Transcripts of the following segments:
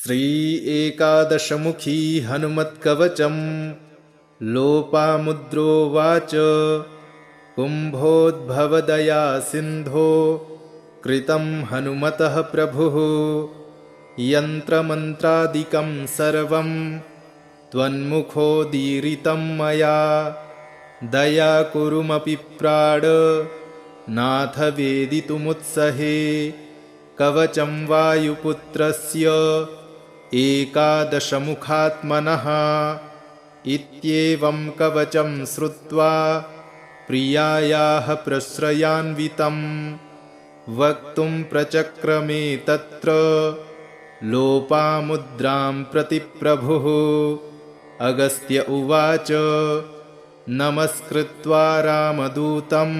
श्री एकादशमुखी हनुमत्कवचं लोपामुद्रोवाच कुम्भोद्भवदया सिन्धो कृतं हनुमतः प्रभुः यन्त्रमन्त्रादिकं सर्वं त्वन्मुखोदीरितं मया दया कुरुमपि प्राण नाथ वेदितुमुत्सहे कवचं वायुपुत्रस्य एकादशमुखात्मनः इत्येवं कवचं श्रुत्वा प्रियायाः प्रश्रयान्वितं वक्तुं प्रचक्रमे तत्र लोपामुद्रां प्रति प्रभुः अगस्त्य उवाच नमस्कृत्वा रामदूतं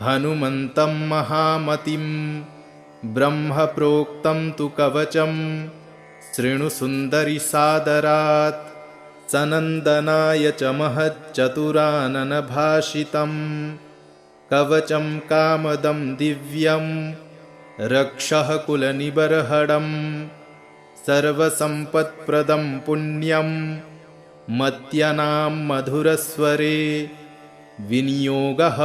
हनुमन्तं महामतिं ब्रह्मप्रोक्तं तु कवचं शृणु सुन्दरि सादरात् सनन्दनाय च महच्चतुराननभाषितं कवचं कामदं दिव्यं रक्षः कुलनिबर्हणं सर्वसम्पत्प्रदं पुण्यं मत्यनां मधुरस्वरे विनियोगः।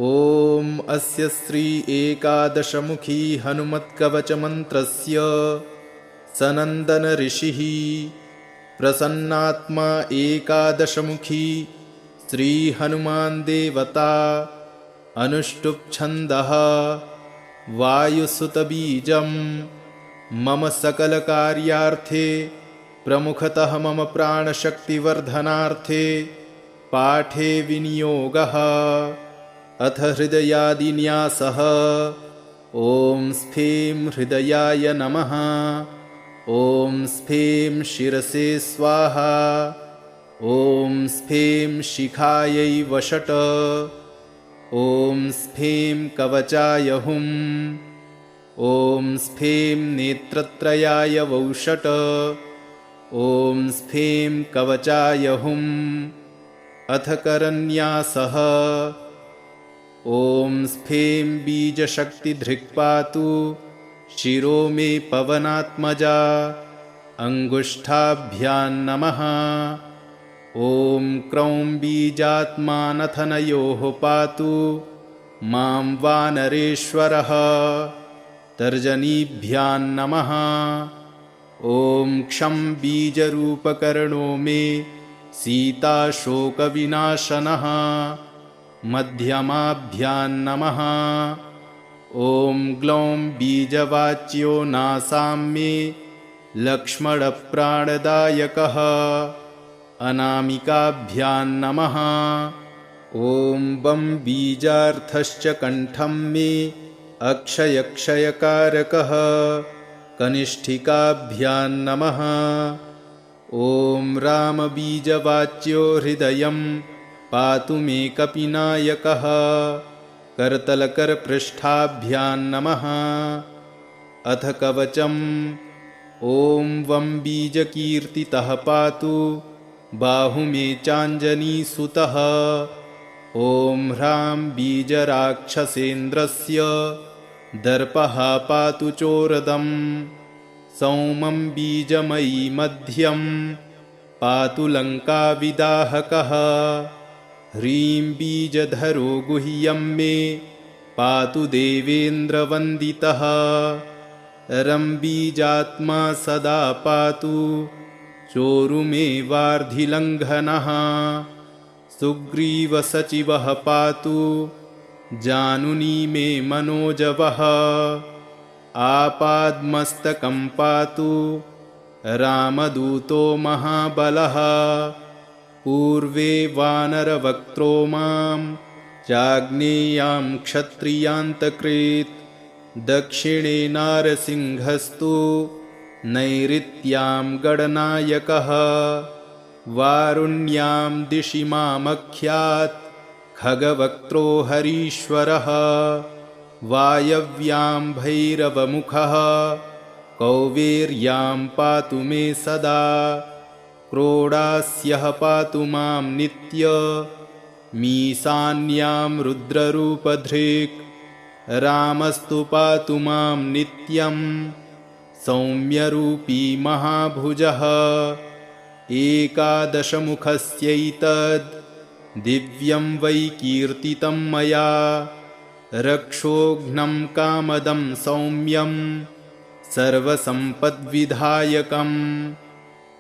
ॐ अस्य श्री एकादशमुखी हनुमत्कवचमन्त्रस्य सनन्दन ऋषिः प्रसन्नात्मा एकादशमुखी श्री हनुमान् देवता अनुष्टुप् छन्दः वायुसुतबीजं मम सकलकार्यार्थे प्रमुखतः मम प्राणशक्तिवर्धनार्थे पाठे विनियोगः। अथ हृदयादिन्यासः। ॐ स्फीं हृदयाय नमः। ॐ स्फीं शिरसे स्वाहा। ॐ स्फीं शिखायै वषट्। ॐ स्फीं कवचाय हुम्। ॐ स्फीं नेत्रत्रयाय वौषट्। ॐ स्फीं कवचाय हुम्। अथ करन्यासः। ॐ स्फीं बीजशक्तिधृक्पातु शिरो मे पवनात्मजा अङ्गुष्ठाभ्यां नमः। ॐ क्रौं बीजात्मानथनयोः पातु मां वानरेश्वरः तर्जनीभ्यां नमः। ॐ क्षं बीजरूपकर्णो मे सीताशोकविनाशनः मध्यमाभ्यां नमः। ॐ ग्लौं बीजवाच्यो नासां मे लक्ष्मणप्राणदायकः अनामिकाभ्यां नमः। ॐ बं बीजार्थश्च कण्ठं मे अक्षयक्षयकारकः कनिष्ठिकाभ्यां नमः। ॐ रामबीजवाच्यो हृदयं पातु मे कपिनायकः करतलकरपृष्ठाभ्यां नमः। अथ कवचम्। ॐ वं बीजकीर्तितः पातु बाहु मे चाञ्जनीसुतः। ॐ ह्रां बीजराक्षसेन्द्रस्य दर्पः पातु चोरदम्। सौमं बीजमयी मध्यं पातु लङ्काविदाहकः। ह्रीं बीजधरो गुह्यं मे पातु देवेन्द्रवन्दितः। रं बीजात्मा सदा पातु चोरु मे वार्धिलङ्घनः। सुग्रीवसचिवः पातु जानुनी मे मनोजवः। आपाद्मस्तकं पातु रामदूतो महाबलः। पूर्वे वानरवक्त्रो मां चाग्नेयां क्षत्रियान्तकृत्। दक्षिणे नारसिंहस्तु नैऋत्यां गणनायकः। वारुण्यां दिशि मामख्यात् खगवक्त्रो हरीश्वरः। वायव्यां भैरवमुखः कौवेर्यां पातु मे सदा। क्रोडास्यः पातु मां नित्य मीशान्यां रुद्ररूपधृक्। रामस्तु पातु मां नित्यं सौम्यरूपी महाभुजः एकादशमुखस्यैतद् दिव्यं वै कीर्तितं मया रक्षोघ्नं कामदं सौम्यं सर्वसम्पद्विधायकं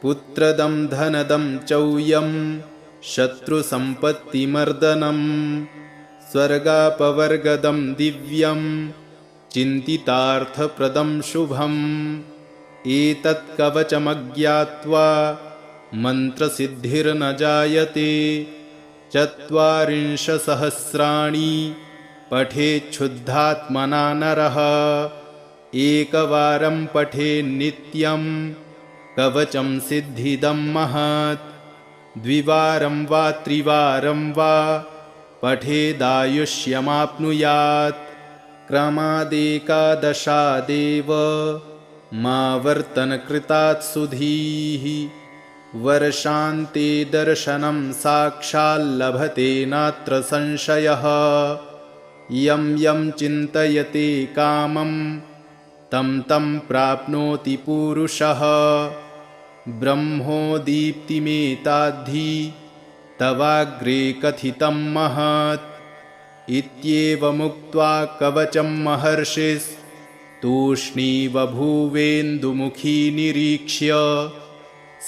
पुत्रदं धनदं चौयं शत्रुसम्पत्तिमर्दनं स्वर्गापवर्गदं दिव्यं चिन्तितार्थप्रदं शुभम् एतत् कवचमज्ञात्वा मन्त्रसिद्धिर्न जायते 40 सहस्राणि पठेच्छुद्धात्मना नरः एकवारं पठेन्नित्यं कवचं सिद्धिदं महत् द्विवारं वा त्रिवारं वा पठेदायुष्यमाप्नुयात् क्रमादेकादशादेव मा वर्तनकृतात् सुधीः वर्षान्ते दर्शनं साक्षाल्लभते नात्र संशयः यं यं चिन्तयते कामं तं तं प्राप्नोति पूरुषः ब्रह्मोदीप्तिमेताद्धि तवाग्रे कथितं महत् इत्येवमुक्त्वा कवचं महर्षिस्तूष्णीव भुवेन्दुमुखी निरीक्ष्य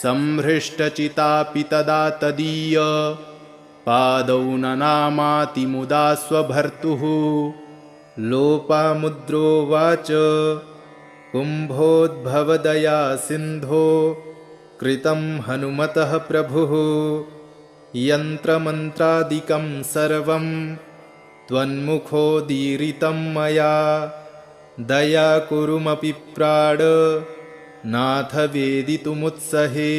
संहृष्टचितापि तदा तदीय पादौ ननामातिमुदा स्वभर्तुः लोपामुद्रोवाच कुम्भोद्भवदया सिन्धो कृतं हनुमतः प्रभुः यन्त्रमन्त्रादिकं सर्वं त्वन्मुखोदीरितं मया दया कुरुमपि प्राण नाथ वेदितुमुत्सहे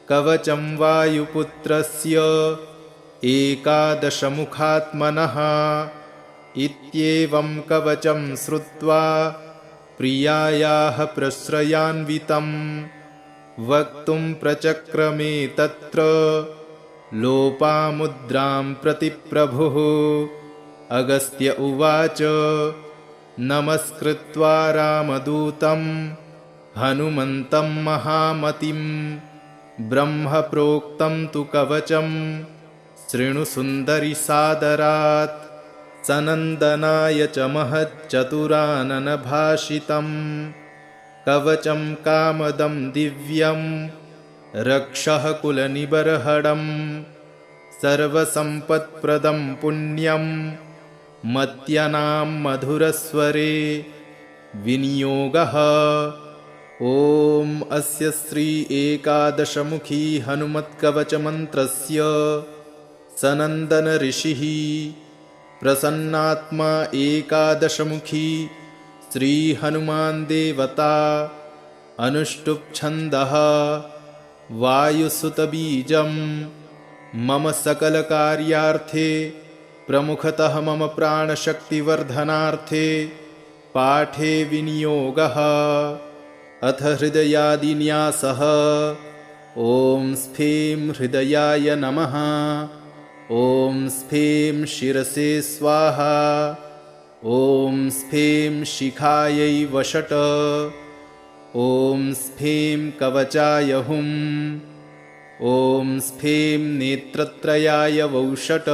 कवचं वायुपुत्रस्य एकादशमुखात्मनः इत्येवं कवचं श्रुत्वा प्रियायाः प्रश्रयान्वितं वक्तुं प्रचक्रमे तत्र लोपामुद्रां प्रति प्रभुः अगस्त्य उवाच नमस्कृत्वा रामदूतं हनुमन्तं महामतिं ब्रह्मप्रोक्तं तु कवचं शृणु सुन्दरि सादरात् सनन्दनाय च महच्चतुराननभाषितं कवचं कामदं दिव्यं रक्षः कुलनिबर्हणं सर्वसम्पत्प्रदं पुण्यं मत्यनां मधुरस्वरे विनियोगः ॐ अस्य श्री एकादशमुखी हनुमत्कवचमन्त्रस्य सनन्दन ऋषिः प्रसन्नात्मा एकादशमुखी श्रीहनुमान् देवता अनुष्टुप्छन्दः वायुसुतबीजं मम सकलकार्यार्थे प्रमुखतः मम प्राणशक्तिवर्धनार्थे पाठे विनियोगः अथ हृदयादिन्यासः ॐ स्फें हृदयाय नमः ॐ स्फें शिरसे स्वाहा ॐ स्फें शिखायै वषट् ॐ स्फें कवचाय हुं ॐ स्फें नेत्रत्रयाय वौषट्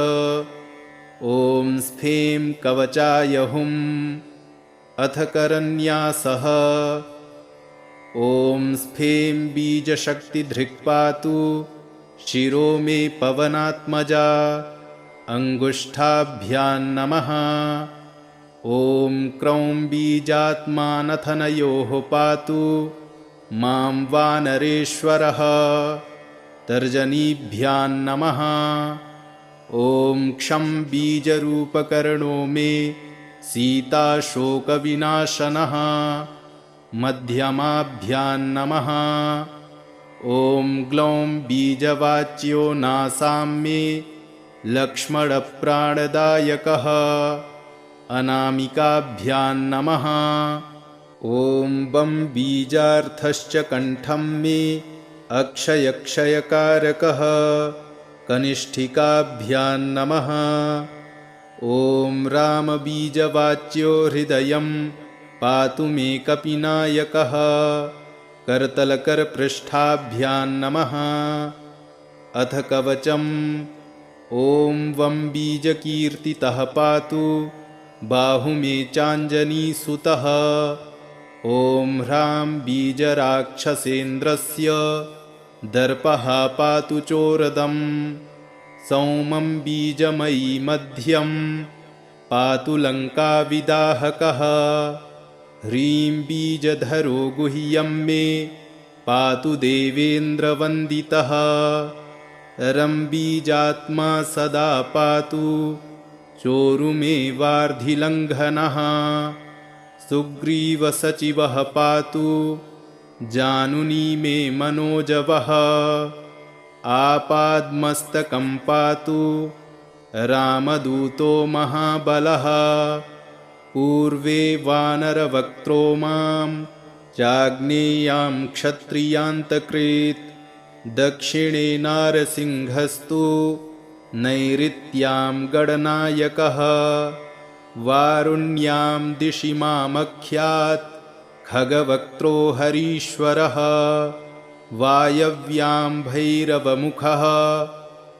ॐ स्फें कवचाय हुं अथ करन्यासः ॐ स्फें बीजशक्तिधृक्पातु शिरो मे पवनात्मजा अङ्गुष्ठाभ्यां नमः ॐ क्रौं बीजात्मानथनयोः पातु मां वानरेश्वरः तर्जनीभ्यां नमः ॐ क्षं बीजरूपकर्णो मे सीताशोकविनाशनः मध्यमाभ्यां नमः ॐ ग्लौं बीजवाच्यो नासां मे लक्ष्मणप्राणदायकः अनामिकाभ्यां नमः ॐ बं बीजार्थश्च कण्ठं मे अक्षयक्षयकारकः कनिष्ठिकाभ्यां नमः ॐ रामबीजवाच्यो हृदयं पातु मे कपिनायकः। करतलकरपृष्ठाभ्यां नमः। अथ कवचम्। ॐ वं बीजकीर्तितः पातु बाहु मे चाञ्जनीसुतः। ॐ ह्रां बीजराक्षसेन्द्रस्य दर्पः पातु चोरदम्। सौमं बीजमयी मध्यं पातु लङ्काविदाहकः। ह्रीं बीजधरो गुह्यं मे पातु देवेन्द्रवन्दितः। रं बीजात्मा सदा पातु चोरुमे वार्धिलङ्घनः। सुग्रीवसचिवः पातु जानुनी मे मनोजवः। आपाद्मस्तकं पातु रामदूतो महाबलः। पूर्वे वानरवक्त्रो मां चाग्नेयां क्षत्रियान्तकृत्। दक्षिणे नारसिंहस्तु नैऋत्यां गडनायकः। वारुण्यां दिशि मामख्यात् खगवक्त्रो हरीश्वरः। वायव्यां भैरवमुखः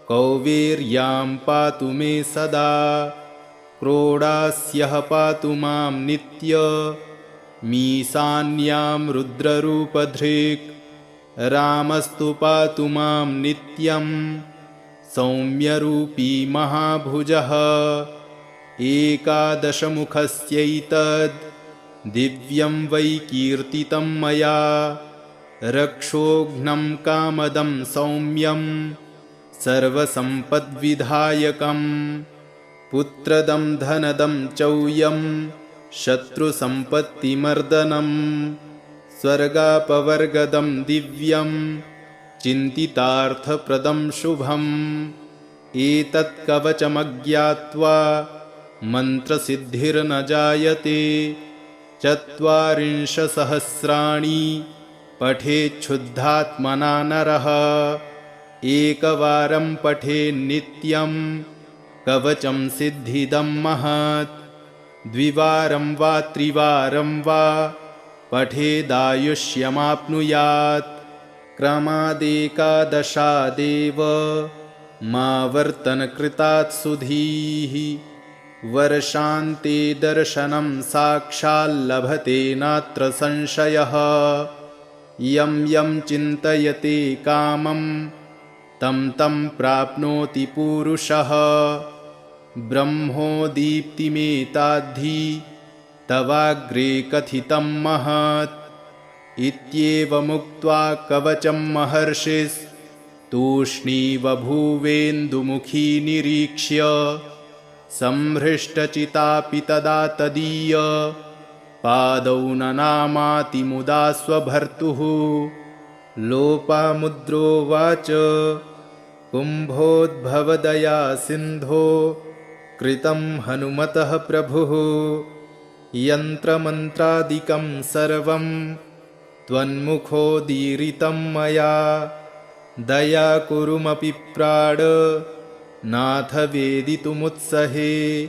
कौवेर्यां पातु मे सदा। क्रोडास्यः पातु मां नित्यमीशान्यां रुद्ररूपधृक्। रामस्तु पातु मां नित्यं सौम्यरूपी महाभुजः। एकादशमुखस्यैतद् दिव्यं वै कीर्तितं मया। रक्षोघ्नं कामदं सौम्यं सर्वसम्पद्विधायकम्। पुत्रदं धनदं चौयं शत्रुसम्पत्तिमर्दनम्। स्वर्गापवर्गदं दिव्यं चिन्तितार्थप्रदं शुभम्। एतत्कवचमज्ञात्वा मन्त्रसिद्धिर्न जायते। 40 पठेच्छुद्धात्मना नरः। एकवारं पठेन्नित्यं कवचं सिद्धिदं महत्। द्विवारं वा त्रिवारं वा पठेदायुष्यमाप्नुयात्। क्रमादेकादशादेव मावर्तनकृतात् सुधीः। वर्षान्ते दर्शनं साक्षाल्लभते नात्र संशयः। यं यं चिन्तयते कामं तं तं प्राप्नोति पूरुषः। ब्रह्मोदीप्तिमेताद्धि तवाग्रे कथितं महत्। इत्येवमुक्त्वा कवचं महर्षिस्तूष्णीव भूवेन्दुमुखी निरीक्ष्य। संहृष्टचितापि तदा तदीय पादौ ननामातिमुदा स्वभर्तुः। लोपामुद्रोवाच कुम्भोद्भवदया सिन्धो कृतं हनुमतः प्रभुः। यन्त्रमन्त्रादिकं सर्वं त्वन्मुखोदीरितं मया। दया कुरुमपि प्राण नाथ वेदितुमुत्सहे।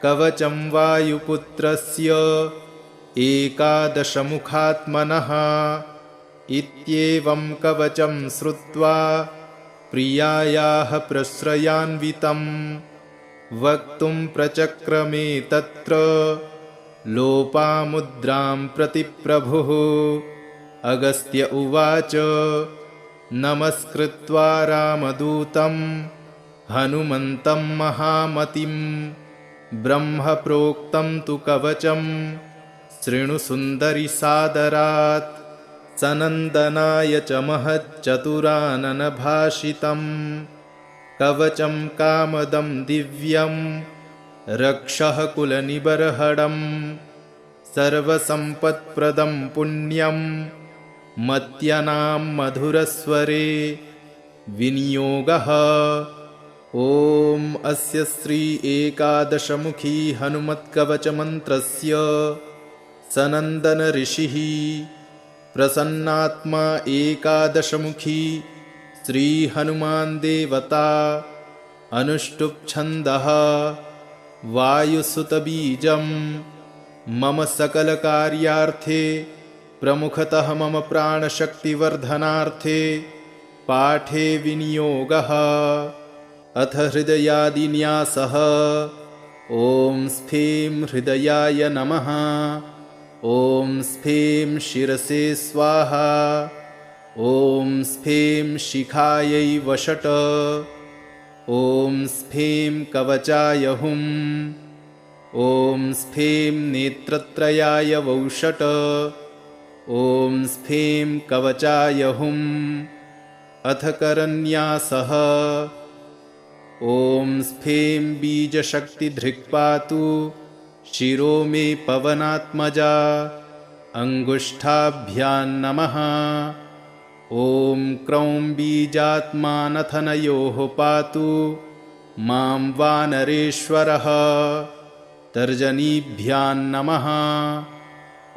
कवचं वायुपुत्रस्य एकादशमुखात्मनः। इत्येवं कवचं श्रुत्वा प्रियायाः प्रश्रयान्वितं। वक्तुं प्रचक्रमे तत्र लोपामुद्रां प्रति प्रभुः। अगस्त्य उवाच नमस्कृत्वा रामदूतं हनुमन्तं महामतिं। ब्रह्मप्रोक्तं तु कवचं शृणु सुन्दरि सादरात्। सनन्दनाय च महच्चतुराननभाषितं। कवचं कामदं दिव्यं रक्षः कुलनिबर्हणम्। सर्वसम्पत्प्रदं पुण्यं मत्यनां मधुरस्वरे विनियोगः। ॐ अस्य श्री एकादशमुखी हनुमत्कवचमन्त्रस्य सनन्दन ऋषिः प्रसन्नात्मा एकादशमुखी श्रीहनुमान् देवता। अनुष्टुप् छन्दः वायुसुतबीजं मम सकलकार्यार्थे प्रमुखतः मम प्राणशक्तिवर्धनार्थे पाठे विनियोगः। अथ हृदयादिन्यासः। ॐ स्फीं हृदयाय नमः। ॐ स्फीं शिरसे स्वाहा। ॐ स्फीं शिखायै वषट्। ॐ स्फीं कवचाय हुम्। ॐ स्फीं नेत्रत्रयाय वौषट्। ॐ स्फीं कवचाय हुम्। अथ करन्यासः। ॐ स्फीं बीजशक्तिधृक्पातु शिरो मे पवनात्मजा। अङ्गुष्ठाभ्यां नमः। ॐ क्रौं बीजात्मानथनयोः पातु मां वानरेश्वरः। तर्जनीभ्यां नमः।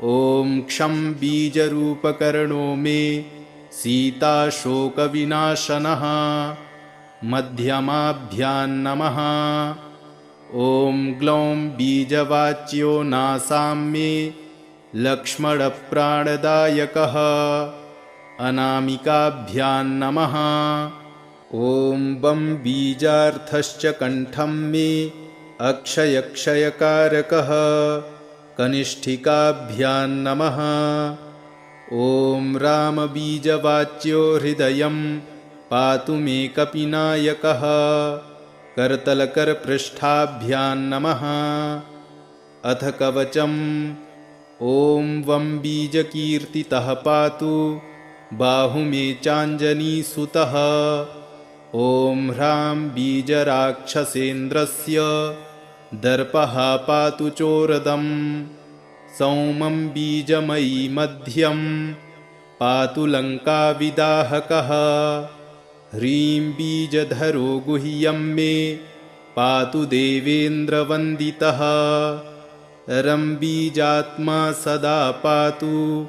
ॐ क्षं बीजरूपकर्णो मे सीताशोकविनाशनः। मध्यमाभ्यां नमः। ॐ ग्लौं बीजवाच्यो नासां मे लक्ष्मणप्राणदायकः। अनामिकाभ्यां नमः। ॐ बं बीजार्थश्च कण्ठं मे अक्षयक्षयकारकः। कनिष्ठिकाभ्यां नमः। ॐ रामबीजवाच्यो हृदयं पातु मे कपिनायकः। करतलकरपृष्ठाभ्यां नमः। अथ कवचम्। ॐ वं बीजकीर्तितः पातु बाहु मे चाञ्जनीसुतः। ॐ ह्रां बीजराक्षसेन्द्रस्य दर्पः पातु चोरदम्। सौमं बीजमयी मध्यं पातु लङ्काविदाहकः। ह्रीं बीजधरो गुह्यं मे पातु देवेन्द्रवन्दितः। रं बीजात्मा सदा पातु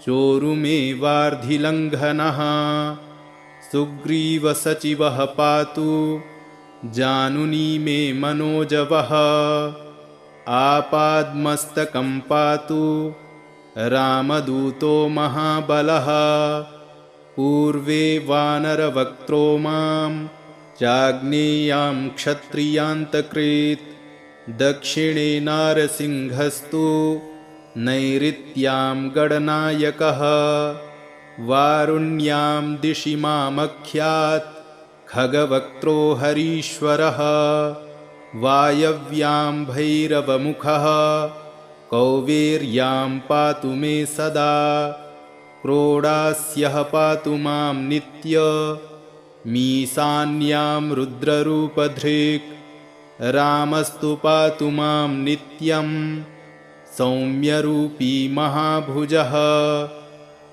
चोरुमेवार्धिलङ्घनः। सुग्रीवसचिवः पातु जानुनी मे मनोजवः। आपाद्मस्तकं पातु रामदूतो महाबलः। पूर्वे वानरवक्त्रो मां चाग्नेयां क्षत्रियान्तकृत्। दक्षिणे नारसिंहस्तु नैऋत्यां गणनायकः। वारुण्यां दिशि मामख्यात् खगवक्त्रो हरीश्वरः। वायव्यां भैरवमुखः कौवेर्यां पातु मे सदा। क्रोडास्यः पातु मां नित्यमीशान्यां रुद्ररूपधृक्। रामस्तु पातु मां नित्यं सौम्यरूपी महाभुजः।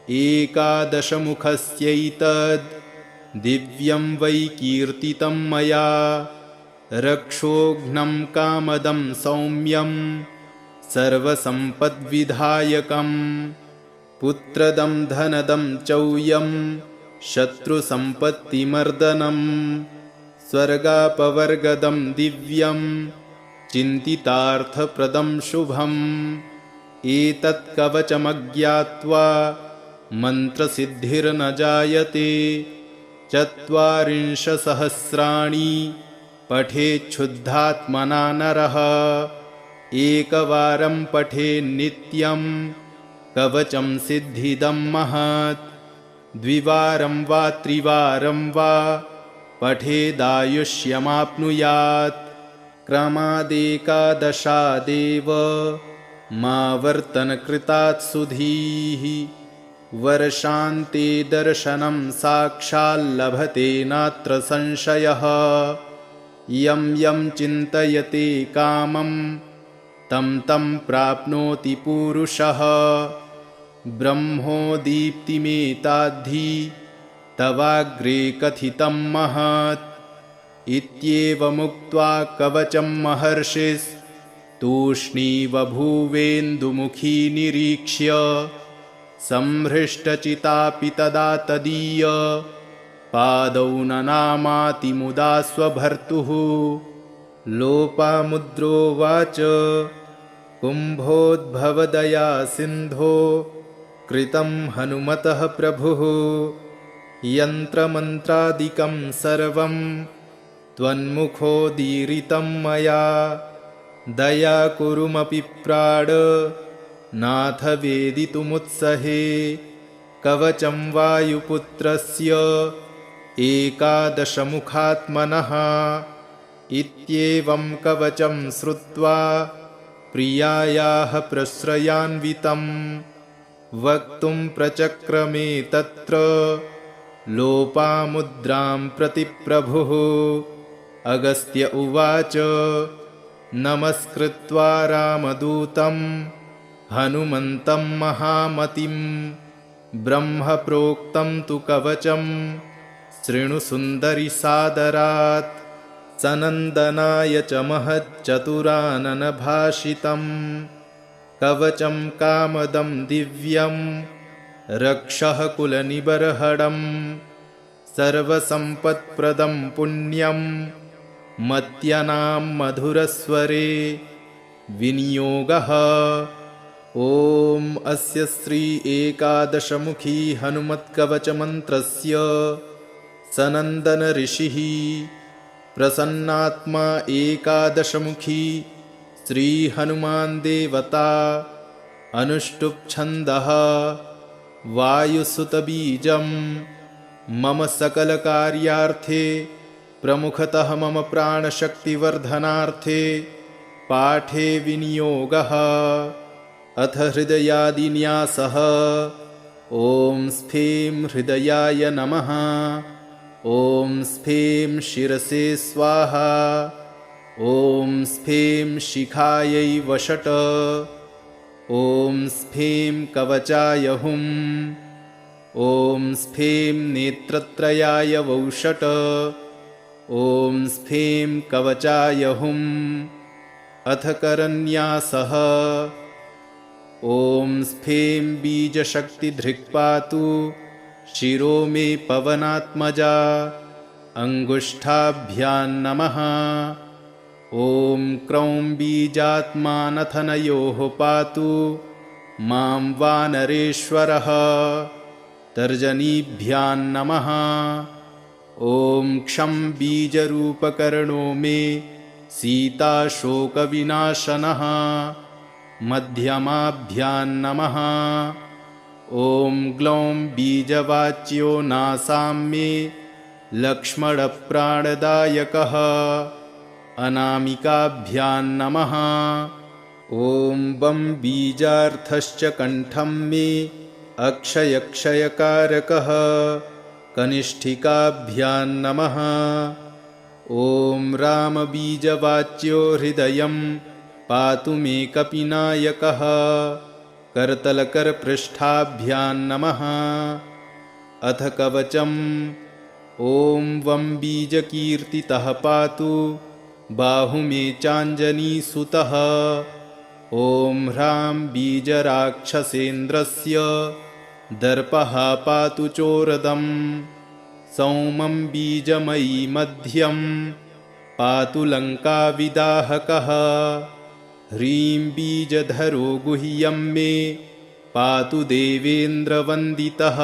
एकादशमुखस्यैतद् दिव्यं वै कीर्तितं मया। रक्षोघ्नं कामदं सौम्यं सर्वसम्पद्विधायकम्। पुत्रदं धनदं चौयं शत्रुसम्पत्तिमर्दनम्। स्वर्गापवर्गदं दिव्यं चिन्तितार्थप्रदं शुभम्। एतत्कवचमज्ञात्वा मन्त्रसिद्धिर्न जायते। 40 पठेच्छुद्धात्मना नरः। एकवारं पठेन्नित्यं कवचं सिद्धिदं महत्। द्विवारं वा त्रिवारं वा पठेदायुष्यमाप्नुयात्। क्रमादेकादशादेव मावर्तनकृतात् सुधीः। वर्षान्ते दर्शनं साक्षाल्लभते नात्र संशयः। यं यं चिन्तयते कामं तं तं प्राप्नोति पूरुषः। ब्रह्मोदीप्तिमेताद्धि तवाग्रे कथितं महत्। इत्येवमुक्त्वा कवचं महर्षिस्तूष्णीवभूवेन्दुमुखी निरीक्ष्य। संहृष्टचितापि तदा तदीय पादौ ननामातिमुदा स्वभर्तुः। लोपामुद्रोवाच कुम्भोद्भवदया सिन्धो कृतं हनुमतः प्रभुः यन्त्रमन्त्रादिकं सर्वं त्वन्मुखोदीरितं मया दया कुरुमपि प्राण नाथ वेदितुमुत्सहे कवचं वायुपुत्रस्य एकादशमुखात्मनः इत्येवं कवचं श्रुत्वा प्रियायाः प्रश्रयान्वितं वक्तुं प्रचक्रमे तत्र लोपामुद्रां प्रति प्रभुः अगस्त्य उवाच नमस्कृत्वा रामदूतं हनुमन्तं महामतिं ब्रह्मप्रोक्तं तु कवचं शृणु सुन्दरि सादरात् सनन्दनाय च महच्चतुराननभाषितं कवचं कामदं दिव्यं रक्षः कुलनिबर्हणं सर्वसम्पत्प्रदं पुण्यं मत्यनां मधुरस्वरे विनियोगः ॐ अस्य श्री एकादशमुखी हनुमत्कवचमन्त्रस्य सनन्दन ऋषिः प्रसन्नात्मा एकादशमुखी श्रीहनुमान् देवता अनुष्टुप्छन्दः वायुसुतबीजं मम सकलकार्यार्थे प्रमुखतः मम प्राणशक्तिवर्धनार्थे पाठे विनियोगः अथ हृदयादिन्यासः ॐ स्फीं हृदयाय नमः ॐ स्फीं शिरसे स्वाहा ॐ स्फीं शिखायै वषट् ॐ स्फीं कवचाय हुम् ॐ स्फीं नेत्रत्रयाय वौषट् ॐ स्फीं कवचाय हुम् अथ करन्यासः ॐ स्फीं बीजशक्तिधृक्पातु शिरो मे पवनात्मजा अङ्गुष्ठाभ्यां नमः ॐ क्रौं बीजात्मानथनयोः पातु मां वानरेश्वरः तर्जनीभ्यां नमः ॐ क्षं बीजरूपकर्णो मे सीताशोकविनाशनः मध्यमाभ्यां नमः ॐ ग्लौं बीजवाच्यो नासां मे लक्ष्मणप्राणदायकः अनामिकाभ्यां नमः ॐ बं बीजार्थश्च कण्ठं मे अक्षयक्षयकारकः कनिष्ठिकाभ्यां नमः ॐ रामबीजवाच्यो हृदयं पातु मे कपिनायकः करतलकरपृष्ठाभ्यां नमः अथ कवचम् ॐ वं बीजकीर्तितः पातु बाहु मे चाञ्जनीसुतः ॐ ह्रां बीजराक्षसेन्द्रस्य दर्पः पातु चोरदं सौमं बीजमयी मध्यं पातु लङ्काविदाहकः ह्रीं बीजधरो गुह्यं मे पातु देवेन्द्रवन्दितः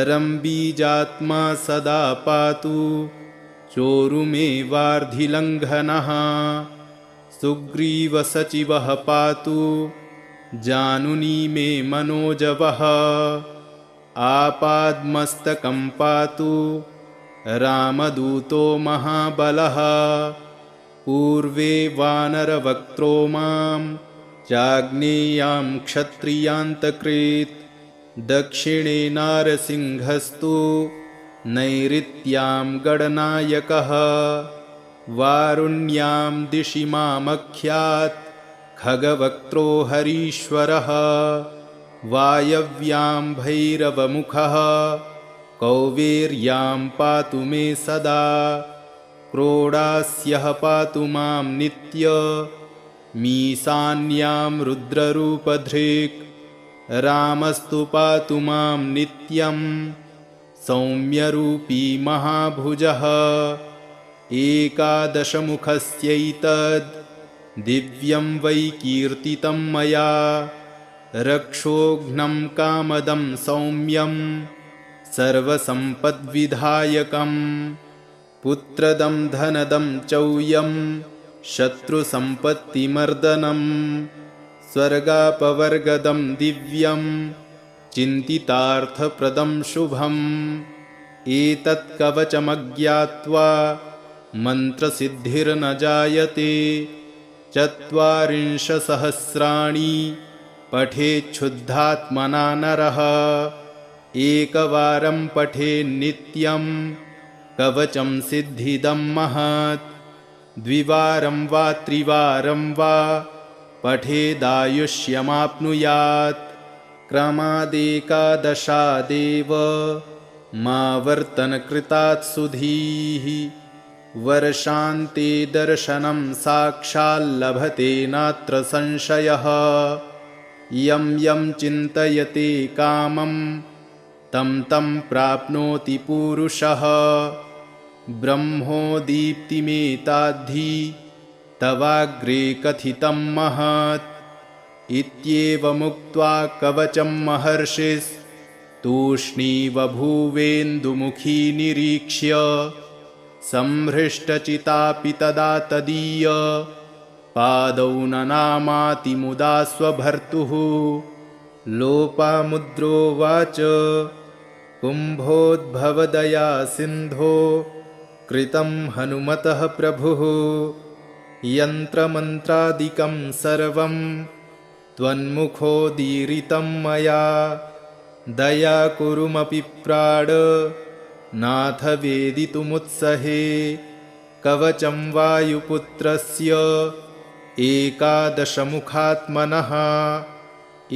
रं बीजात्मा सदा पातु चोरुमे वार्धिलङ्घनः सुग्रीवसचिवः पातु जानुनी मे मनोजवः आपाद्मस्तकं पातु रामदूतो महाबलः पूर्वे वानरवक्त्रो मां चाग्नेयां क्षत्रियान्तकृत् दक्षिणे नारसिंहस्तु नैऋत्यां गणनायकः वारुण्यां दिशि मामख्यात् खगवक्त्रो हरीश्वरः वायव्यां भैरवमुखः कौवेर्यां पातु मे सदा क्रोडास्यः पातु मां नित्यमीशान्यां रुद्ररूपधृक् रामस्तु पातु मां नित्यं सौम्यरूपी महाभुजः एकादशमुखस्यैतद् दिव्यं वै कीर्तितं मया रक्षोघ्नं कामदं सौम्यं सर्वसम्पद्विधायकं पुत्रदं धनदं चौयं शत्रुसम्पत्तिमर्दनं स्वर्गापवर्गदं दिव्यं चिन्तितार्थप्रदं शुभम् एतत् कवचमज्ञात्वा मन्त्रसिद्धिर्न जायते 40 पठेच्छुद्धात्मना नरः एकवारं पठेन्नित्यं कवचं सिद्धिदं महत् द्विवारं वा त्रिवारं वा पठेदायुष्यमाप्नुयात् क्रमादेकादशादेव मा वर्तनकृतात् सुधीः वर्षान्ते दर्शनं साक्षाल्लभते नात्र संशयः यं यं चिन्तयते कामं तं तं प्राप्नोति पूरुषः ब्रह्मोदीप्तिमेताद्धि तवाग्रे कथितं महत् इत्येवमुक्त्वा कवचं महर्षिस्तूष्णीव भूवेन्दुमुखी निरीक्ष्य संहृष्टचितापि तदा तदीय पादौ ननामातिमुदा स्वभर्तुः लोपामुद्रोवाच कुम्भोद्भवदया सिन्धो कृतं हनुमतः प्रभुः यन्त्रमन्त्रादिकं सर्वं त्वन्मुखोदीरितं मया दया कुरुमपि प्राण नाथ वेदितुमुत्सहे कवचं वायुपुत्रस्य 11मुखात्मनः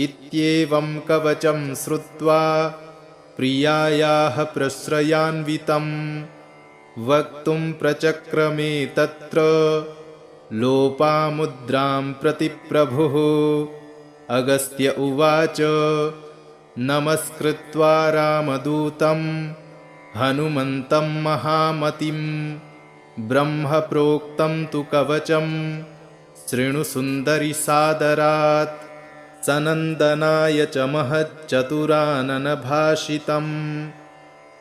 इत्येवं कवचं श्रुत्वा प्रियायाः प्रश्रयान्वितं वक्तुं प्रचक्रमे तत्र लोपामुद्रां प्रति प्रभुः अगस्त्य उवाच नमस्कृत्वा रामदूतं हनुमन्तं महामतिं ब्रह्मप्रोक्तं तु कवचं शृणु सुन्दरि सादरात् सनन्दनाय च महच्चतुराननभाषितं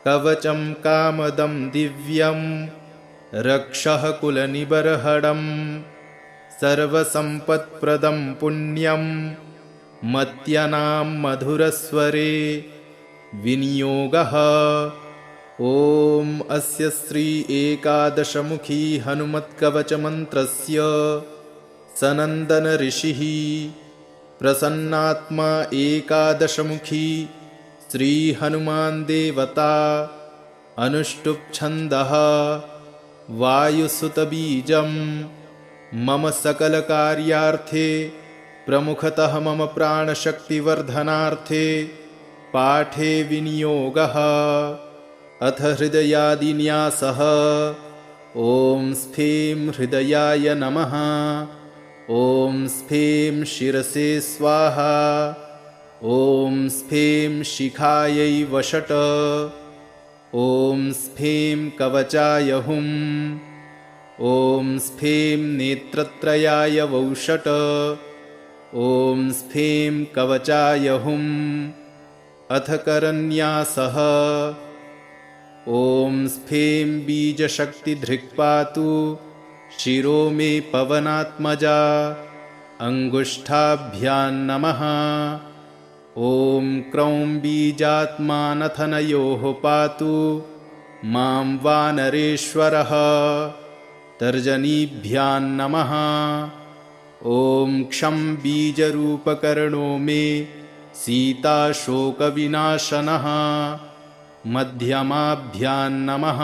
कवचं कामदं दिव्यं रक्षः कुलनिबर्हणं सर्वसम्पत्प्रदं पुण्यं मत्यनां मधुरस्वरे विनियोगः ॐ अस्य श्री 11मुखी हनुमत्कवचमन्त्रस्य सनन्दन ऋषिः प्रसन्नात्मा 11मुखी श्री हनुमान् देवता अनुष्टुप् छन्दः वायुसुतबीजं मम सकलकार्यार्थे प्रमुखतः मम प्राणशक्तिवर्धनार्थे पाठे विनियोगः अथ हृदयादिन्यासः ॐ स्फीं हृदयाय नमः ॐ स्फीं शिरसे स्वाहा ॐ स्फीं शिखायै वषट् ॐ स्फीं कवचाय हुं ॐ स्फीं नेत्रत्रयाय वौषट् ॐ स्फीं कवचाय हुं अथ करन्यासः ॐ स्फीं बीजशक्तिधृक्पातु शिरो मे पवनात्मजा अङ्गुष्ठाभ्यां नमः ॐ क्रौं बीजात्मानथनयोः पातु मां वानरेश्वरः तर्जनीभ्यां नमः ॐ क्षं बीजरूपकर्णो मे सीताशोकविनाशनः मध्यमाभ्यां नमः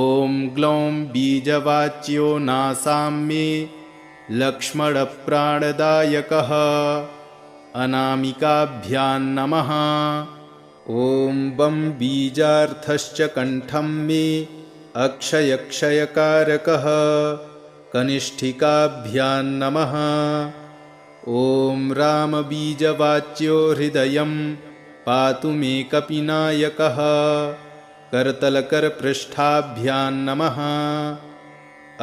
ॐ ग्लौं बीजवाच्यो नासां मे लक्ष्मणप्राणदायकः अनामिकाभ्यां नमः ॐ बं बीजार्थश्च कण्ठं मे अक्षयक्षयकारकः कनिष्ठिकाभ्यां नमः ॐ रामबीजवाच्यो हृदयं पातु मे कपिनायकः करतलकरपृष्ठाभ्यां नमः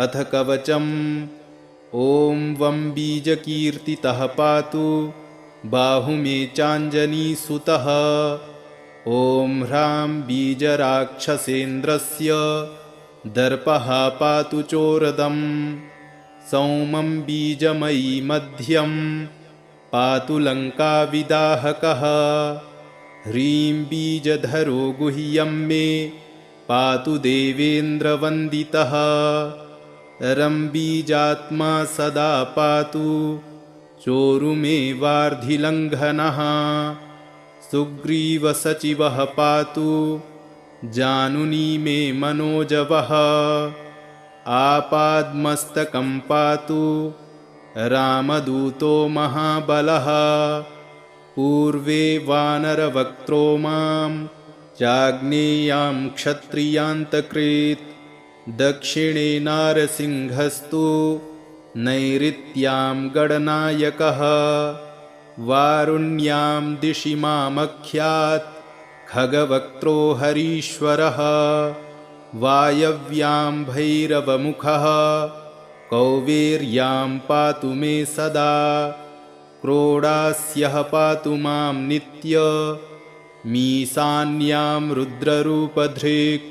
अथ कवचं ॐ वं बीजकीर्तितः पातु बाहु मे चाञ्जनीसुतः। ॐ ह्रां बीजराक्षसेन्द्रस्य दर्पः पातु चोरदम्। सौमं बीजमयी मध्यं पातु लङ्काविदाहकः। ह्रीं बीजधरो गुह्यं मे पातु देवेन्द्रवन्दितः। रं बीजात्मा सदा पातु चोरुमे वार्धिलङ्घनः। सुग्रीवसचिवः पातु जानुनी मे मनोजवः। आपाद्मस्तकं पातु रामदूतो महाबलः। पूर्वे वानरवक्त्रो मां चाग्नेयां क्षत्रियान्तकृत्। दक्षिणे नारसिंहस्तु नैऋत्यां गणनायकः। वारुण्यां दिशि मामख्यात् खगवक्त्रो हरीश्वरः। वायव्यां भैरवमुखः कौवेर्यां पातु मे सदा। क्रोडास्यः पातु मां नित्यमीशान्यां रुद्ररूपधृक्।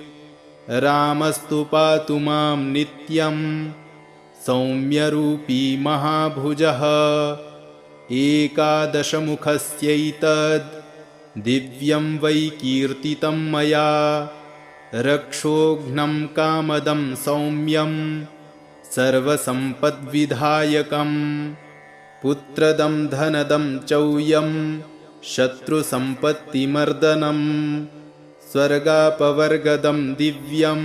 रामस्तु पातु मां नित्यं सौम्यरूपी महाभुजः। एकादशमुखस्यैतद् दिव्यं वै कीर्तितं मया। रक्षोघ्नं कामदं सौम्यं सर्वसम्पद्विधायकं। पुत्रदं धनदं चौयं शत्रुसम्पत्तिमर्दनं। स्वर्गापवर्गदं दिव्यं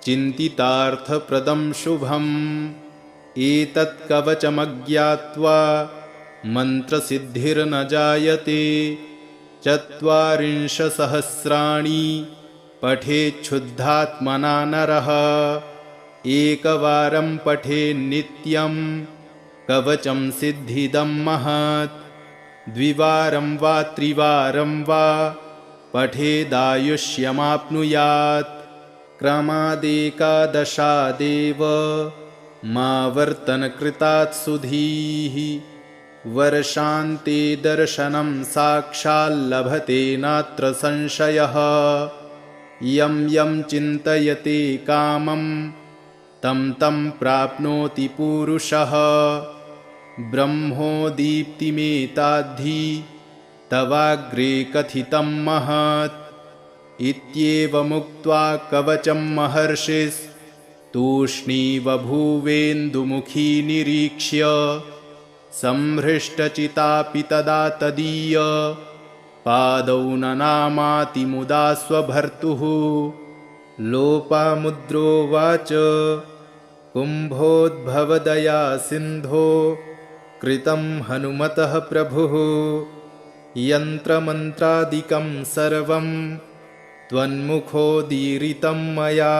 चिन्तितार्थप्रदं शुभम्। एतत् कवचमज्ञात्वा मन्त्रसिद्धिर्न जायते। 40 पठेच्छुद्धात्मना नरः। एकवारं पठेन्नित्यं कवचं सिद्धिदं महत्। द्विवारं वा त्रिवारं वा पठेदायुष्यमाप्नुयात्। क्रमादेकादशादेव मा वर्तनकृतात् सुधीः। वर्षान्ते दर्शनं साक्षाल्लभते नात्र संशयः। यं यं चिन्तयते कामं तं तं प्राप्नोति पूरुषः। ब्रह्मोदीप्तिमेताद्धि तवाग्रे कथितं महत्। इत्येवमुक्त्वा कवचं महर्षिस्तूष्णीवभूवेन्दुमुखी निरीक्ष्य। संहृष्टचितापि तदा तदीय पादौ ननामाति मुदा स्वभर्तुः। लोपामुद्रोवाच कुम्भोद्भवदया सिन्धो कृतं हनुमतः प्रभुः। यन्त्रमन्त्रादिकं सर्वं त्वन्मुखोदीरितं मया।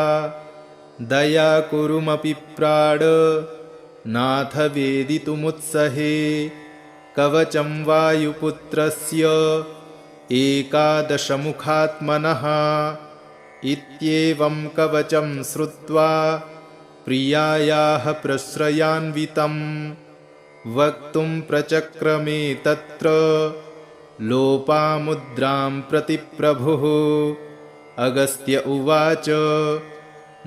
दया कुरुमपि प्राण नाथ वेदितुमुत्सहे। कवचं वायुपुत्रस्य एकादशमुखात्मनः। इत्येवं कवचं श्रुत्वा प्रियायाः प्रश्रयान्वितं। वक्तुं प्रचक्रमे तत्र लोपामुद्रां प्रति प्रभुः। अगस्त्य उवाच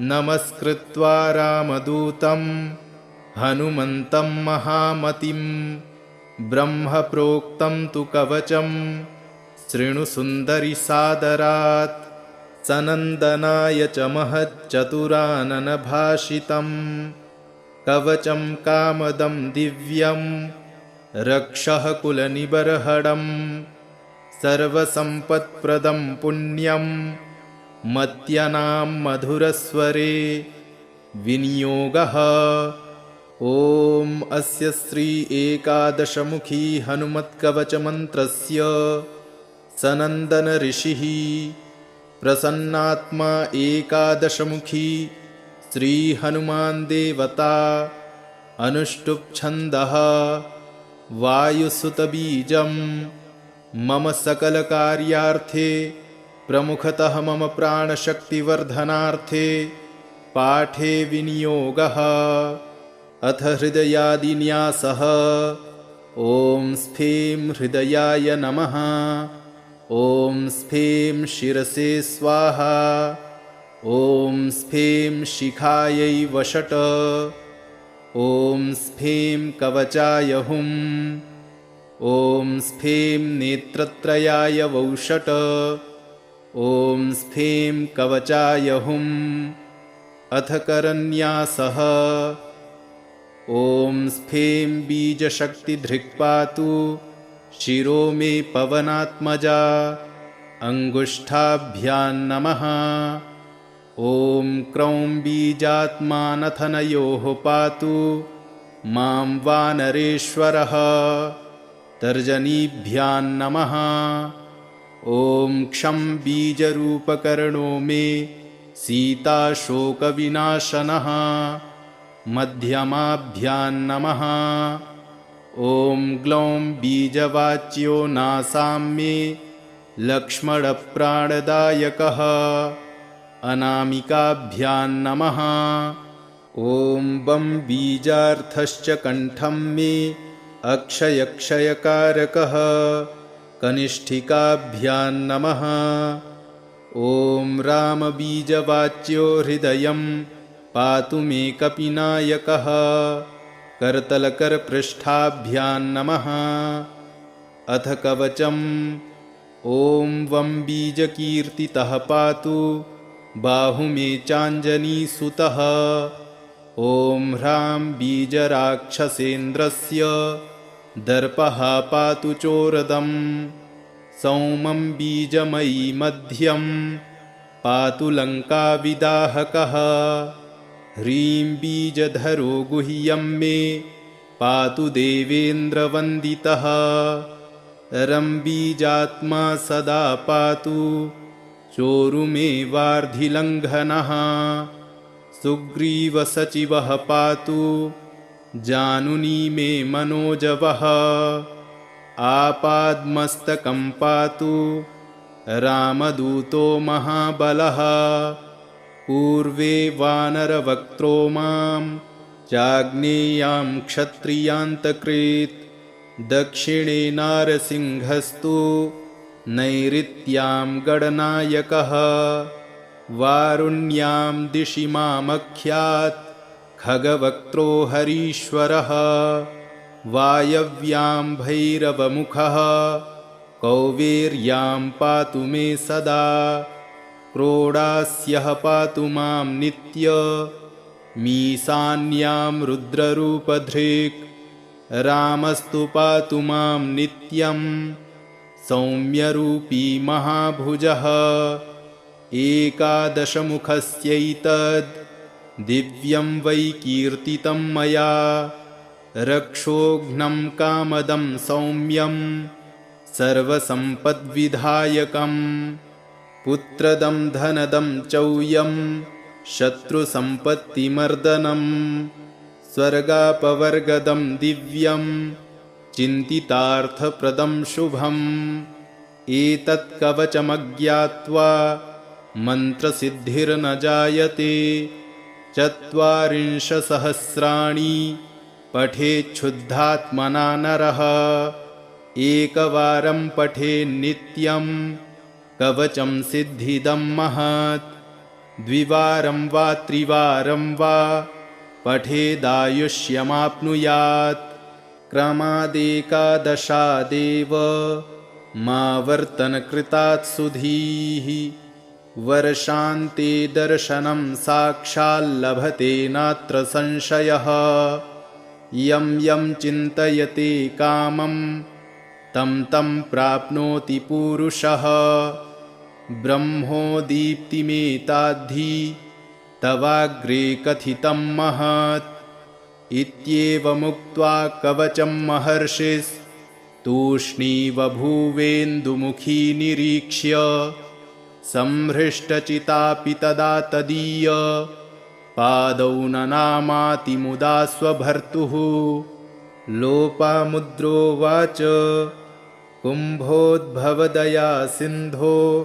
नमस्कृत्वा रामदूतं हनुमन्तं महामतिं। ब्रह्मप्रोक्तं तु कवचं शृणु सुन्दरि सादरात्। सनन्दनाय च महच्चतुराननभाषितं। कवचं कामदं दिव्यं रक्षः कुलनिबर्हणं। सर्वसम्पत्प्रदं पुण्यं मत्यनां मधुरस्वरे विनियोगः। ॐ अस्य श्री एकादशमुखी हनुमत्कवचमन्त्रस्य सनन्दन ऋषिः प्रसन्नात्मा एकादशमुखी श्री हनुमान् देवता। अनुष्टुप् छन्दः वायुसुतबीजं मम सकलकार्यार्थे प्रमुखतः मम प्राणशक्तिवर्धनार्थे पाठे विनियोगः। अथ हृदयादिन्यासः। ॐ स्फीं हृदयाय नमः। ॐ स्फीं शिरसे स्वाहा। ॐ स्फीं शिखायै वषट्। ॐ स्फीं कवचाय हुम्। ॐ स्फीं नेत्रत्रयाय वौषट्। ॐ स्फीं कवचाय हुम्। अथ करन्यासः। ॐ स्फीं बीजशक्तिधृक्पातु शिरो मे पवनात्मजा। अङ्गुष्ठाभ्यां नमः। ॐ क्रौं बीजात्मानथनयोः पातु मां वानरेश्वरः। तर्जनीभ्यां नमः। ॐ क्षं बीजरूपकर्णो मे सीताशोकविनाशनः। मध्यमाभ्यां नमः। ॐ ग्लौं बीजवाच्यो नासां मे लक्ष्मणप्राणदायकः। अनामिकाभ्यां नमः। ॐ बं बीजार्थश्च कण्ठं मे अक्षयक्षयकारकः। कनिष्ठिकाभ्यां नमः। ॐ रामबीजवाच्यो हृदयं पातु मे कपिनायकः। करतलकरपृष्ठाभ्यां नमः। अथ कवचम्। ॐ वं बीजकीर्तितः पातु बाहु मे चाञ्जनीसुतः। ॐ ह्रां बीजराक्षसेन्द्रस्य दर्पः पातु चोरदम्। सौमं बीजमयी मध्यं पातु लङ्काविदाहकः। ह्रीं बीजधरो गुह्यं मे पातु देवेन्द्रवन्दितः। रं बीजात्मा सदा पातु चोरुमे वार्धिलङ्घनः। सुग्रीवसचिवः पातु जानुनी मे मनोजवः। आपाद्मस्तकं पातु रामदूतो महाबलः। पूर्वे वानरवक्त्रो मां चाग्नेयां क्षत्रियान्तकृत्। दक्षिणे नारसिंहस्तु नैऋत्यां गणनायकः। वारुण्यां दिशि मामख्यात् खगवक्त्रो हरीश्वरः। वायव्यां भैरवमुखः कौवेर्यां पातु मे सदा। क्रोडास्यः पातु मां नित्यमीशान्यां रुद्ररूपधृक्। रामस्तु पातु मां नित्यं सौम्यरूपी महाभुजः। एकादशमुखस्यैतद् दिव्यं वै कीर्तितं मया। रक्षोघ्नं कामदं सौम्यं सर्वसम्पद्विधायकम्। पुत्रदं धनदं चौयं शत्रुसम्पत्तिमर्दनम्। स्वर्गापवर्गदं दिव्यं चिन्तितार्थप्रदं शुभम्। एतत्कवचमज्ञात्वा मन्त्रसिद्धिर्न जायते। 40 पठेच्छुद्धात्मना नरः। एकवारं पठेन्नित्यं कवचं सिद्धिदं महत्। द्विवारं वा त्रिवारं वा पठेदायुष्यमाप्नुयात्। क्रमादेकादशादेव मावर्तनकृतात् सुधीः। वर्षान्ते दर्शनं साक्षाल्लभते नात्र संशयः। यं यं चिन्तयते कामं तं तं प्राप्नोति पूरुषः। ब्रह्मोदीप्तिमेताद्धि तवाग्रे कथितं महत्। इत्येवमुक्त्वा कवचं महर्षिस्तूष्णीव भूवेन्दुमुखी निरीक्ष्य। संहृष्टचितापि तदा तदीय पादौ ननामातिमुदा स्वभर्तुः। लोपामुद्रोवाच कुम्भोद्भवदया सिन्धो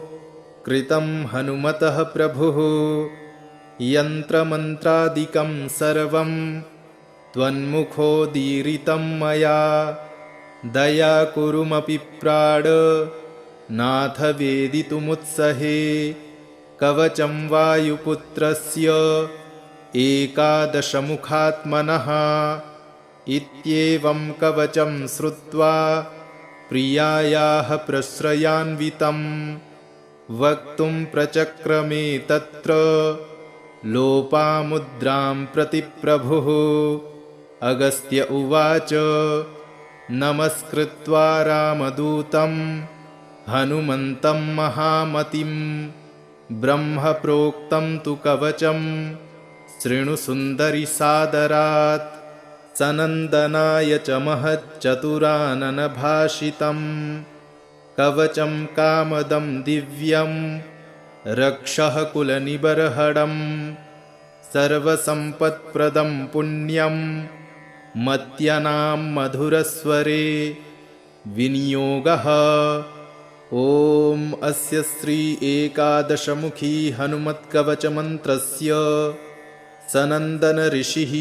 कृतं हनुमतः प्रभुः। यन्त्रमन्त्रादिकं सर्वं त्वन्मुखोदीरितं मया दया कुरुमपि प्राण नाथ वेदितुमुत्सहे कवचं वायुपुत्रस्य एकादशमुखात्मनः इत्येवं कवचं श्रुत्वा प्रियायाः प्रश्रयान्वितं वक्तुं प्रचक्रमे तत्र लोपामुद्रां प्रति प्रभुः अगस्त्य उवाच नमस्कृत्वा रामदूतं हनुमन्तं महामतिं ब्रह्म प्रोक्तं तु कवचं शृणु सुन्दरि सादरात् सनन्दनाय च महच्चतुराननभाषितं कवचं कामदं दिव्यं रक्षः कुलनिबर्हणं सर्वसम्पत्प्रदं पुण्यं मत्यनां मधुरस्वरे विनियोगः ॐ अस्य श्री एकादशमुखी हनुमत्कवचमन्त्रस्य सनन्दन ऋषिः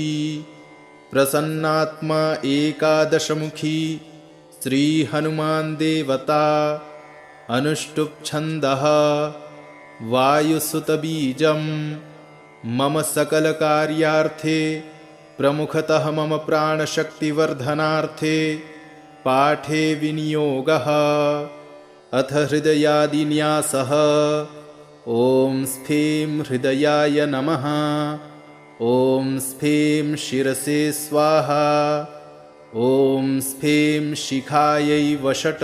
प्रसन्नात्मा एकादशमुखी श्री हनुमान् देवता अनुष्टुप् छन्दः वायुसुतबीजं मम सकलकार्यार्थे प्रमुखतः मम प्राणशक्तिवर्धनार्थे पाठे विनियोगः अथ हृदयादिन्यासः ॐ स्फीं हृदयाय नमः ॐ स्फीं शिरसे स्वाहा ॐ स्फीं शिखायै वषट्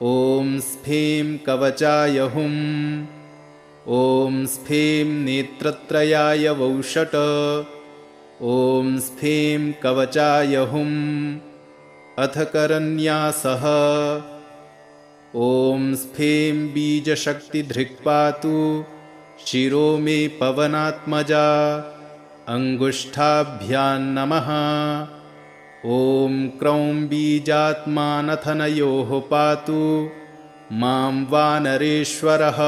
ॐ स्फीं कवचाय हुम् ॐ स्फीं नेत्रत्रयाय वौषट् ॐ स्फीं कवचाय हुम् अथ करन्यासः ॐ स्फीं बीजशक्तिधृक्पातु शिरो मे पवनात्मजा अङ्गुष्ठाभ्यां नमः ॐ क्रौं बीजात्मानथनयोः पातु मां वानरेश्वरः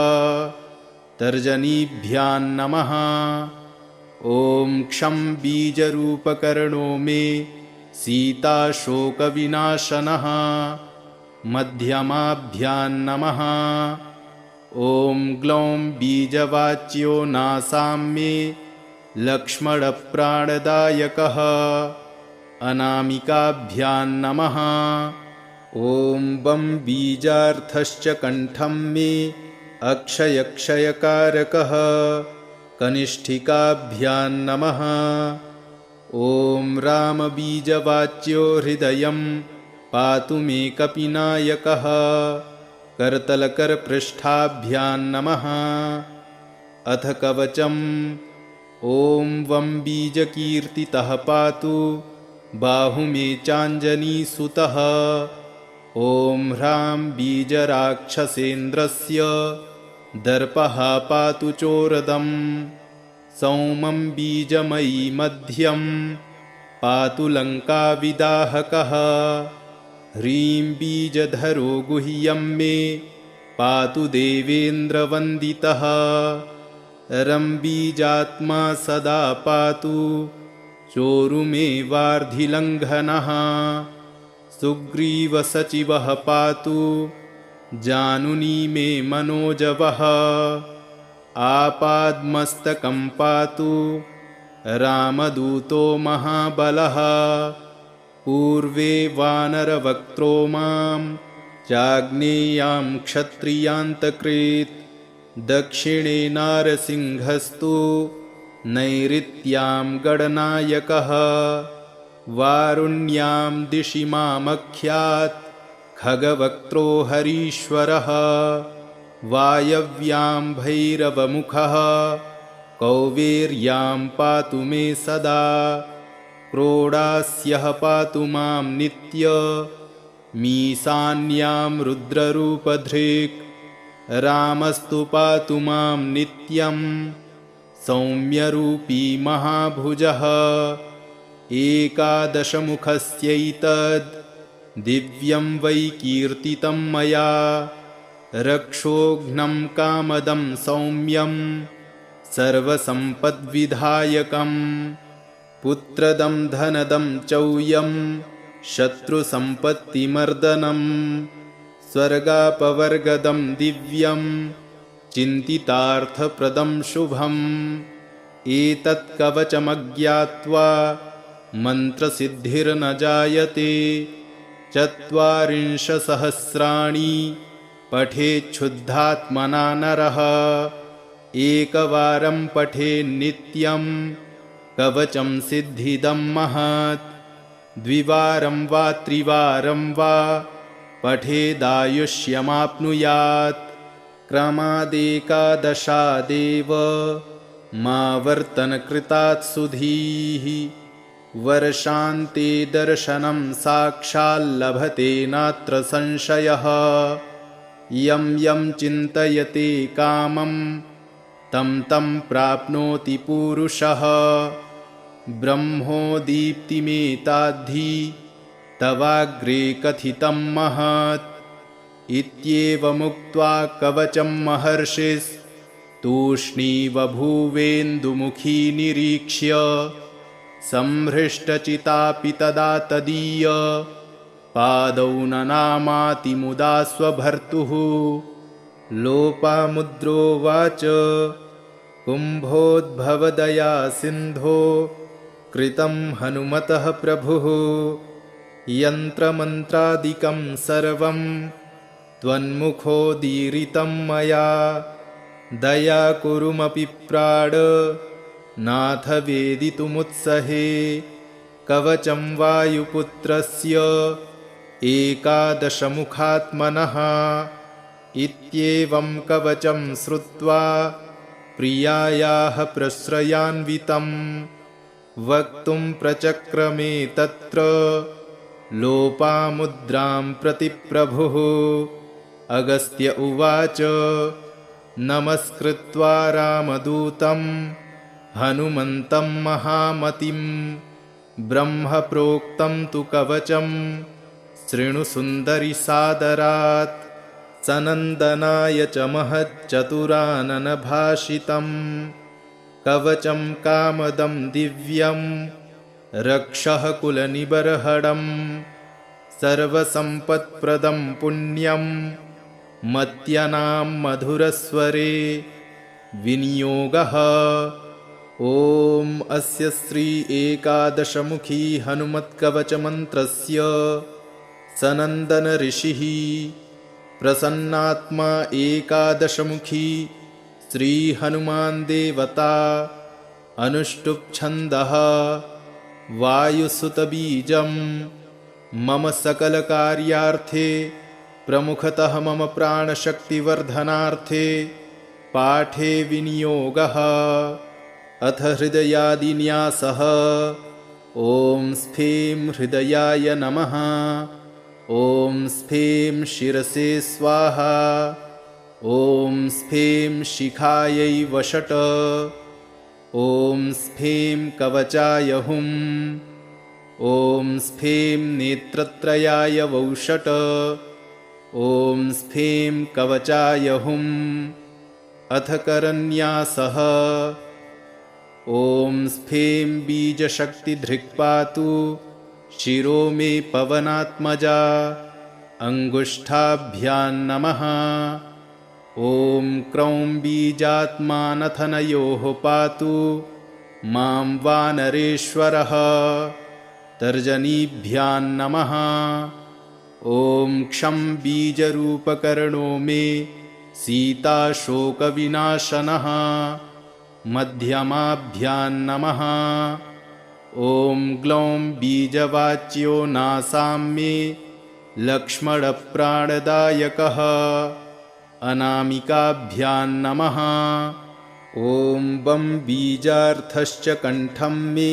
तर्जनीभ्यां नमः ॐ क्षं बीजरूपकर्णो मे सीताशोकविनाशनः मध्यमाभ्यां नमः ॐ ग्लौं बीजवाच्यो नासां मे लक्ष्मणप्राणदायकः अनामिकाभ्यां नमः ॐ बं बीजार्थश्च कण्ठं मे अक्षयक्षयकारकः कनिष्ठिकाभ्यां नमः ॐ रामबीजवाच्यो हृदयं पातु मे कपिनायकः करतलकरपृष्ठाभ्यां नमः अथ कवचम् ॐ वं बीजकीर्तितः पातु बाहु मे चाञ्जनीसुतः ॐ ह्रां बीजराक्षसेन्द्रस्य दर्पः पातु चोरदं सौमं बीजमयी मध्यं पातु लङ्काविदाहकः ह्रीं बीजधरो गुह्यं मे पातु देवेन्द्रवन्दितः रं बीजात्मा सदा पातु चोरुमे वार्धिलङ्घनः सुग्रीवसचिवः पातु जानुनी मे मनोजवः आपाद्मस्तकं पातु रामदूतो महाबलः पूर्वे वानरवक्त्रो मां चाग्नेयां क्षत्रियान्तकृत् दक्षिणे नारसिंहस्तु नैऋत्यां गणनायकः वारुण्यां दिशि मामख्यात् खगवक्त्रो हरीश्वरः वायव्यां भैरवमुखः कौवेर्यां पातु मे सदा क्रोडास्यः पातु मां नित्यमीशान्यां रुद्ररूपधृक् रामस्तु पातु मां नित्यं सौम्यरूपी महाभुजः एकादशमुखस्यैतद् दिव्यं वै कीर्तितं मया रक्षोघ्नं कामदं सौम्यं सर्वसम्पद्विधायकं पुत्रदं धनदं चौयं शत्रुसम्पत्तिमर्दनं स्वर्गापवर्गदं दिव्यं चिन्तितार्थप्रदं शुभम् एतत् कवचमज्ञात्वा मन्त्रसिद्धिर्न जायते 40 पठेच्छुद्धात्मना नरः एकवारं पठेन्नित्यं कवचं सिद्धिदं महत् द्विवारं वा त्रिवारं वा पठेदायुष्यमाप्नुयात् क्रमादेकादशादेव मावर्तनकृतात् सुधीः वर्षान्ते दर्शनं साक्षाल्लभते नात्र संशयः यं यं चिन्तयते कामं तं तं प्राप्नोति पूरुषः ब्रह्मोदीप्तिमेताद्धि तवाग्रे कथितं महत् इत्येवमुक्त्वा कवचं महर्षिस्तूष्णीवभूवेन्दुमुखी निरीक्ष्य संहृष्टचितापि तदा तदीय पादौ ननामातिमुदा स्वभर्तुः लोपामुद्रोवाच कुम्भोद्भवदया सिन्धो कृतं हनुमतः प्रभुः यन्त्रमन्त्रादिकं सर्वं त्वन्मुखोदीरितं मया दया कुरुमपि प्राण नाथ वेदितुमुत्सहे कवचं वायुपुत्रस्य 11मुखात्मनः इत्येवं कवचं श्रुत्वा प्रियायाः प्रश्रयान्वितं वक्तुं प्रचक्रमे तत्र लोपामुद्रां प्रति प्रभुः अगस्त्य उवाच नमस्कृत्वा रामदूतं हनुमन्तं महामतिं ब्रह्मप्रोक्तं तु कवचं शृणु सुन्दरि सादरात् सनन्दनाय च महच्चतुराननभाषितं कवचं कामदं दिव्यं रक्षः कुलनिबर्हणं सर्वसम्पत्प्रदं पुण्यं मत्यनां मधुरस्वरे विनियोगः ॐ अस्य श्री 11मुखी हनुमत्कवचमन्त्रस्य सनन्दन ऋषिः प्रसन्नात्मा 11मुखी श्री हनुमान् देवता अनुष्टुप् छन्दः वायुसुतबीजं मम सकलकार्यार्थे प्रमुखतः मम प्राणशक्तिवर्धनार्थे पाठे विनियोगः अथ हृदयादिन्यासः ॐ स्फें हृदयाय नमः ॐ स्फें शिरसे स्वाहा ॐ स्फें शिखायै वषट् ॐ स्फें कवचाय हुं ॐ स्फें नेत्रत्रयाय वौषट् ॐ स्फें कवचाय हुं अथ करन्यासः ॐ स्फें बीजशक्तिधृक्पातु शिरो मे पवनात्मजा अङ्गुष्ठाभ्यां नमः ॐ क्रौं बीजात्मानथनयोः पातु मां वानरेश्वरः तर्जनीभ्यां नमः ॐ क्षं बीजरूपकर्णो मे सीताशोकविनाशनः मध्यमाभ्यां नमः ॐ ग्लौं बीजवाच्यो नासां मे लक्ष्मणप्राणदायकः अनामिकाभ्यां नमः ॐ बं बीजार्थश्च कण्ठं मे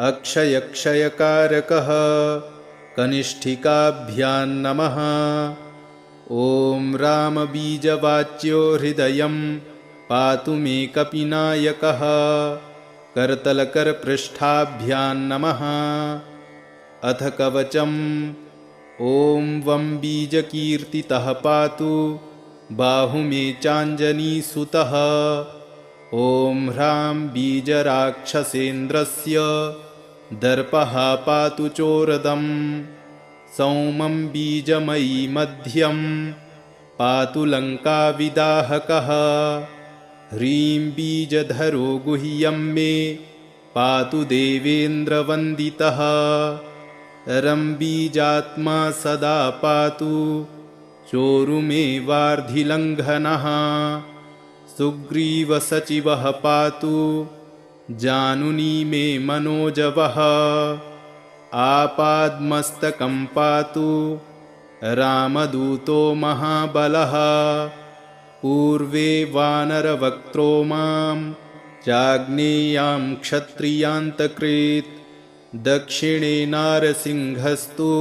अक्षयक्षयकारकः कनिष्ठिकाभ्यां नमः ॐ रामबीजवाच्यो हृदयं पातु मे कपिनायकः करतलकरपृष्ठाभ्यां नमः अथ कवचम् ॐ वं बीजकीर्तितः पातु बाहु मे चाञ्जनीसुतः ॐ ह्रां बीजराक्षसेन्द्रस्य दर्पः पातु चोरदं सौमं बीजमयी मध्यं पातु लङ्काविदाहकः ह्रीं बीजधरो गुह्यं मे पातु देवेन्द्रवन्दितः रं बीजात्मा सदा पातु चोरुमेवार्धिलङ्घनः सुग्रीवसचिवः पातु जानुनी मे मनोजवः आपाद्मस्तकं पातु रामदूतो महाबलः पूर्वे वानरवक्त्रो मां चाग्नेयां क्षत्रियान्तकृत् दक्षिणे नारसिंहस्तु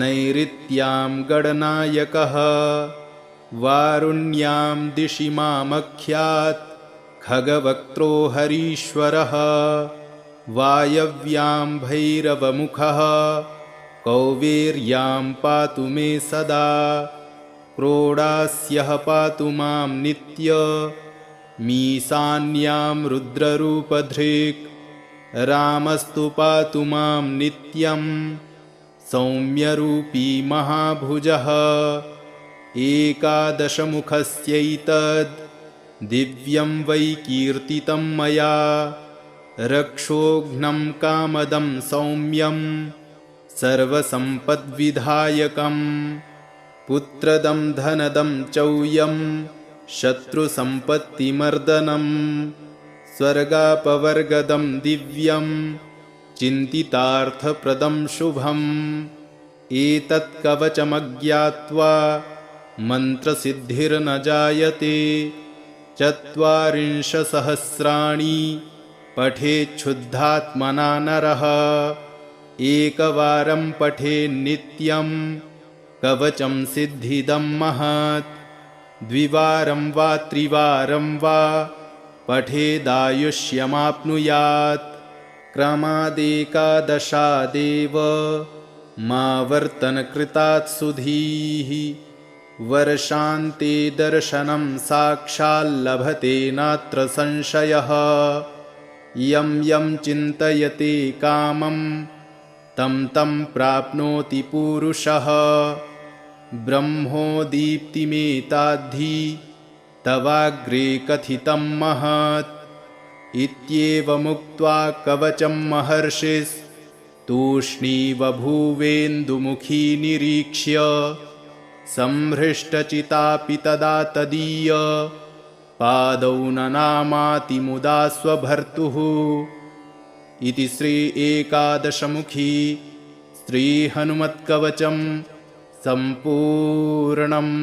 नैऋत्यां गणनायकः वारुण्यां दिशि मामख्यात् खगवक्त्रो हरीश्वरः वायव्यां भैरवमुखः कौवेर्यां पातु मे सदा क्रोडास्यः पातु मां नित्यमीशान्यां रुद्ररूपधृक् रामस्तु पातु मां नित्यं सौम्यरूपी महाभुजः एकादशमुखस्यैतद् दिव्यं वै कीर्तितं मया रक्षोघ्नं कामदं सौम्यं सर्वसम्पद्विधायकं पुत्रदं धनदं चौयं शत्रुसम्पत्तिमर्दनं स्वर्गापवर्गदं दिव्यं चिन्तितार्थप्रदं शुभम् एतत् कवचमज्ञात्वा मन्त्रसिद्धिर्न जायते 40 पठेच्छुद्धात्मना नरः एकवारं पठेन्नित्यं कवचं सिद्धिदं महत् द्विवारं वा त्रिवारं वा पठेदायुष्यमाप्नुयात् क्रमादेकादशादेव मावर्तनकृतात् सुधीः वर्षान्ते दर्शनं साक्षाल्लभते नात्र संशयः यं यं चिन्तयते कामं तं तं प्राप्नोति पूरुषः ब्रह्मोदीप्तिमेताद्धि तवाग्रे कथितं महत् इत्येवमुक्त्वा कवचं महर्षिस्तूष्णीव भूवेन्दुमुखी निरीक्ष्य संहृष्टचितापि तदा तदीय पादौ ननामातिमुदा स्वभर्तुः इति श्री एकादशमुखी श्रीहनुमत्कवचं सम्पूर्णम्।